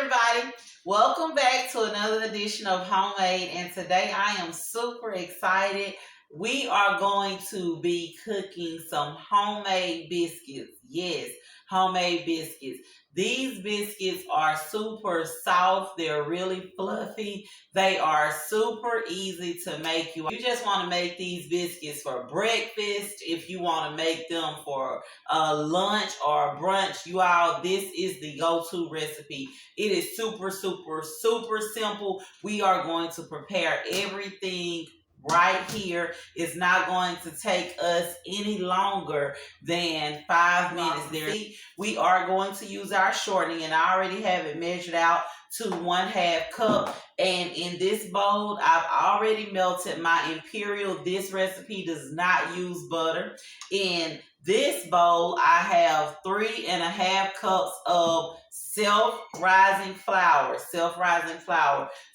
everybody. Welcome back to another edition of Homemade, and today I am super excited. We are going to be cooking some homemade biscuits. Yes, homemade biscuits. These biscuits are super soft. They're really fluffy. They are super easy to make. You just want to make these biscuits for breakfast. If you want to make them for lunch or brunch, you all, this is the go-to recipe. It is super simple. We are going to prepare everything right here. It's not going to take us any longer than 5 minutes. There, we are going to use our shortening, and I already have it measured out to 1/2 cup. And in this bowl, I've already melted my Imperial. This recipe does not use butter. In this bowl, I have 3.5 cups of self-rising flour.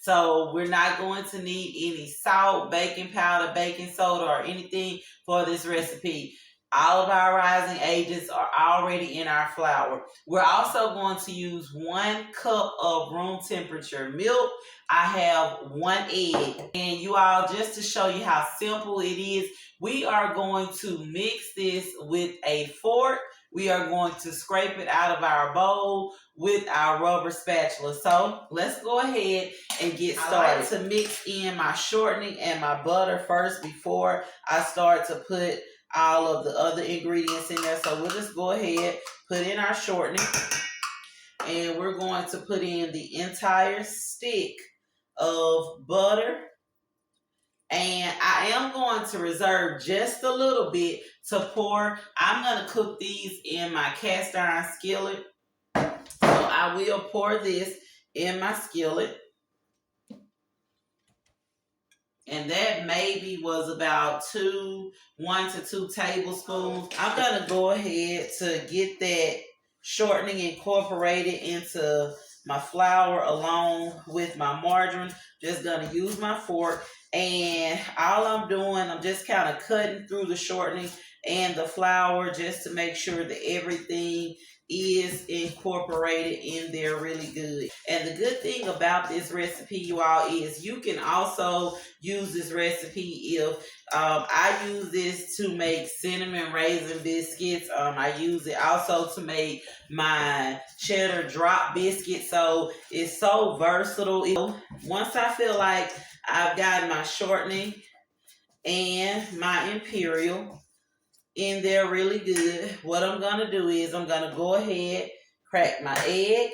So we're not going to need any salt, baking powder, baking soda, or anything for this recipe. All of our rising agents are already in our flour. We're also going to use 1 cup of room temperature milk. I have 1 egg. And you all, just to show you how simple it is, we are going to mix this with a fork. We are going to scrape it out of our bowl with our rubber spatula. So let's go ahead and get started. I like to mix in my shortening and my butter first before I start to put all of the other ingredients in there. So we'll just go ahead, put in our shortening, and we're going to put in the entire stick of butter. And I am going to reserve just a little bit to pour. I'm going to cook these in my cast iron skillet. So I will pour this in my skillet. And that maybe was about 1 to 2 tablespoons. I'm going to go ahead to get that shortening incorporated into my flour along with my margarine. Just going to use my fork. And all I'm doing, I'm just kind of cutting through the shortening and the flour just to make sure that everything is incorporated in there really good. And the good thing about this recipe, you all, is you can also use this recipe if I use this to make cinnamon raisin biscuits. I use it also to make my cheddar drop biscuit. So it's so versatile. Once I feel like I've got my shortening and my Imperial in there really good, what I'm going to do is I'm going to go ahead, crack my egg.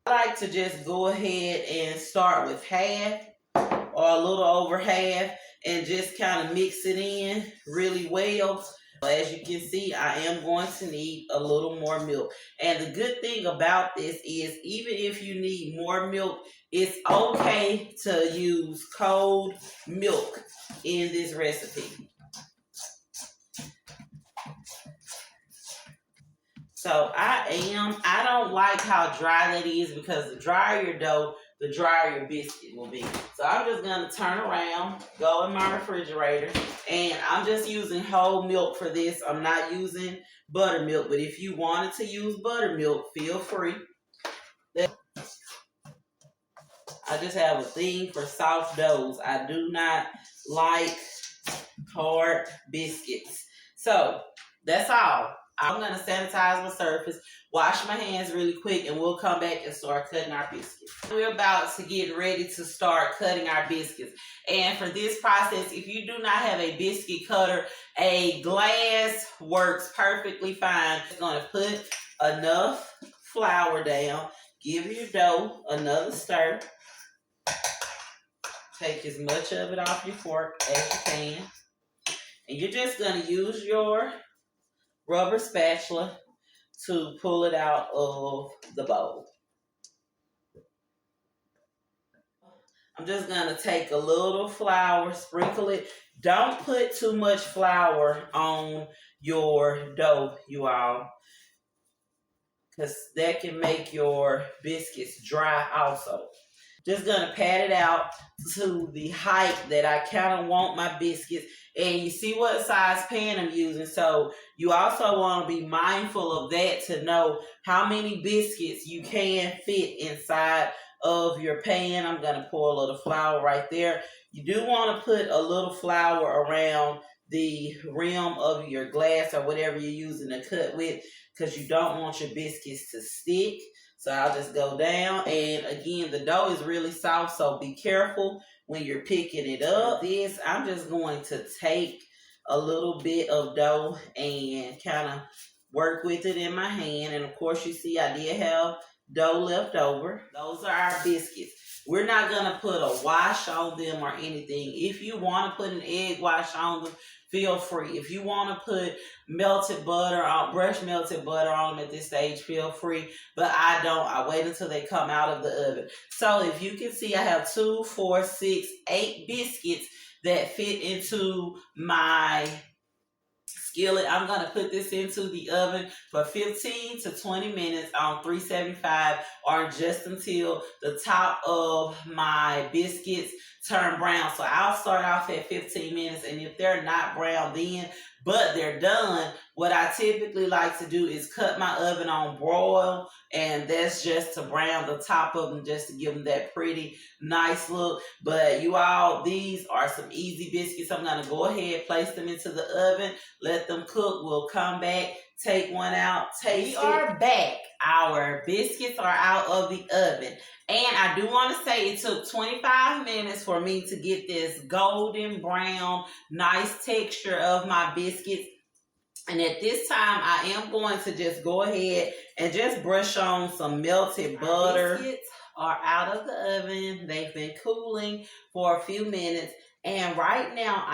I like to just go ahead and start with half or a little over half and just kind of mix it in really well. As you can see, I am going to need a little more milk. And the good thing about this is, even if you need more milk, it's okay to use cold milk in this recipe. So I don't like how dry that is, because the drier your dough, the drier your biscuit will be. So I'm just going to turn around, go in my refrigerator, and I'm just using whole milk for this. I'm not using buttermilk, but if you wanted to use buttermilk, feel free. I just have a thing for soft doughs. I do not like hard biscuits. So that's all. I'm going to sanitize my surface, wash my hands really quick, and we'll come back and start cutting our biscuits. We're about to get ready to start cutting our biscuits. And for this process, if you do not have a biscuit cutter, a glass works perfectly fine. Just going to put enough flour down. Give your dough another stir. Take as much of it off your fork as you can. And you're just going to use your rubber spatula to pull it out of the bowl. I'm just going to take a little flour, sprinkle it. Don't put too much flour on your dough, you all, because that can make your biscuits dry also. Just gonna pat it out to the height that I kind of want my biscuits. And you see what size pan I'm using. So you also want to be mindful of that to know how many biscuits you can fit inside of your pan. I'm gonna pour a little flour right there. You do want to put a little flour around the rim of your glass or whatever you're using to cut with, because you don't want your biscuits to stick. So I'll just go down, and again, the dough is really soft, so be careful when you're picking it up. This, I'm just going to take a little bit of dough and kind of work with it in my hand. And of course, you see I did have dough left over. Those are our biscuits. We're not going to put a wash on them or anything. If you want to put an egg wash on them, feel free. If you want to put melted butter on, brushed melted butter on them at this stage, feel free. But I don't. I wait until they come out of the oven. So if you can see, I have 2, 4, 6, 8 biscuits that fit into my skillet. I'm going to put this into the oven for 15 to 20 minutes on 375, or just until the top of my biscuits turn brown. So I'll start off at 15 minutes, and if they're not brown then, but they're done, what I typically like to do is cut my oven on broil, and that's just to brown the top of them, just to give them that pretty nice look. But you all, these are some easy biscuits. I'm going to go ahead, place them into the oven, let them cook. We'll come back, take one out, taste it. We are back. Our biscuits are out of the oven. And I do want to say it took 25 minutes for me to get this golden brown, nice texture of my biscuits. And at this time, I am going to just go ahead and just brush on some melted butter. Biscuits are out of the oven. They've been cooling for a few minutes. And right now,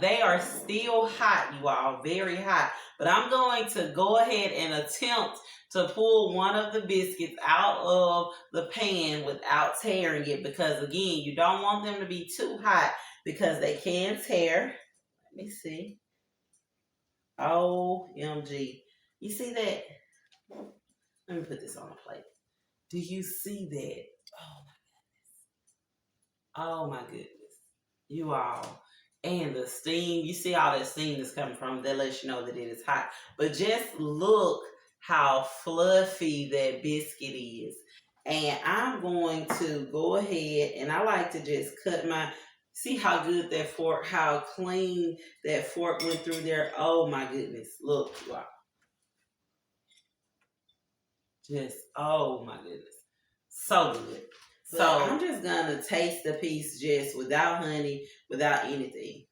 they are still hot, you all, very hot. But I'm going to go ahead and attempt to pull one of the biscuits out of the pan without tearing it. Because again, you don't want them to be too hot because they can tear. Let me see. OMG. You see that? Let me put this on a plate. Do you see that? Oh my goodness. You all. And the steam, you see all that steam that's coming from, that lets you know that it is hot. But just look how fluffy that biscuit is. And I'm going to go ahead, and I like to just cut see how good that fork, how clean that fork went through there. Oh my goodness. Look, wow. Just, oh my goodness. So good. So I'm just going to taste the piece just without honey, without anything.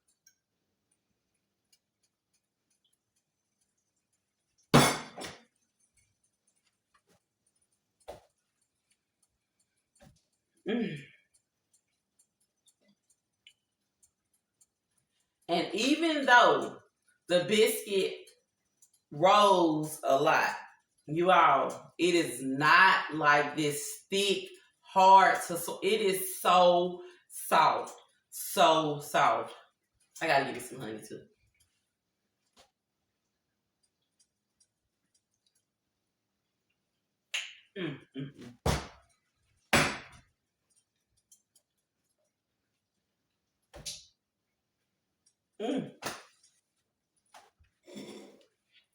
And even though the biscuit rolls a lot, you all, it is not like this thick, hard. It is so soft. So soft. I gotta give you some honey too.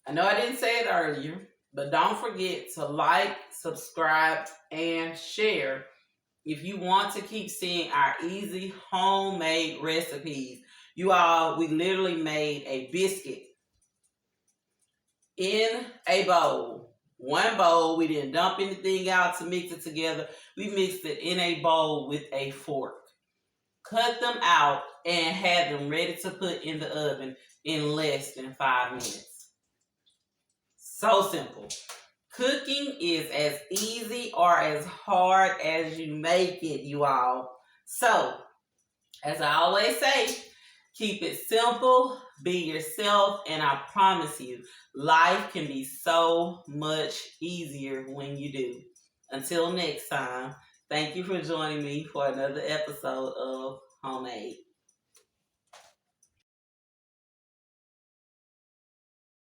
I know I didn't say it earlier, but don't forget to like, subscribe, and share if you want to keep seeing our easy homemade recipes. You all, we literally made a biscuit in a bowl. One bowl. We didn't dump anything out to mix it together. We mixed it in a bowl with a fork. Cut them out and had them ready to put in the oven in less than 5 minutes. So simple. Cooking is as easy or as hard as you make it, you all. So, as I always say, keep it simple, be yourself, and I promise you, life can be so much easier when you do. Until next time, thank you for joining me for another episode of Homemade.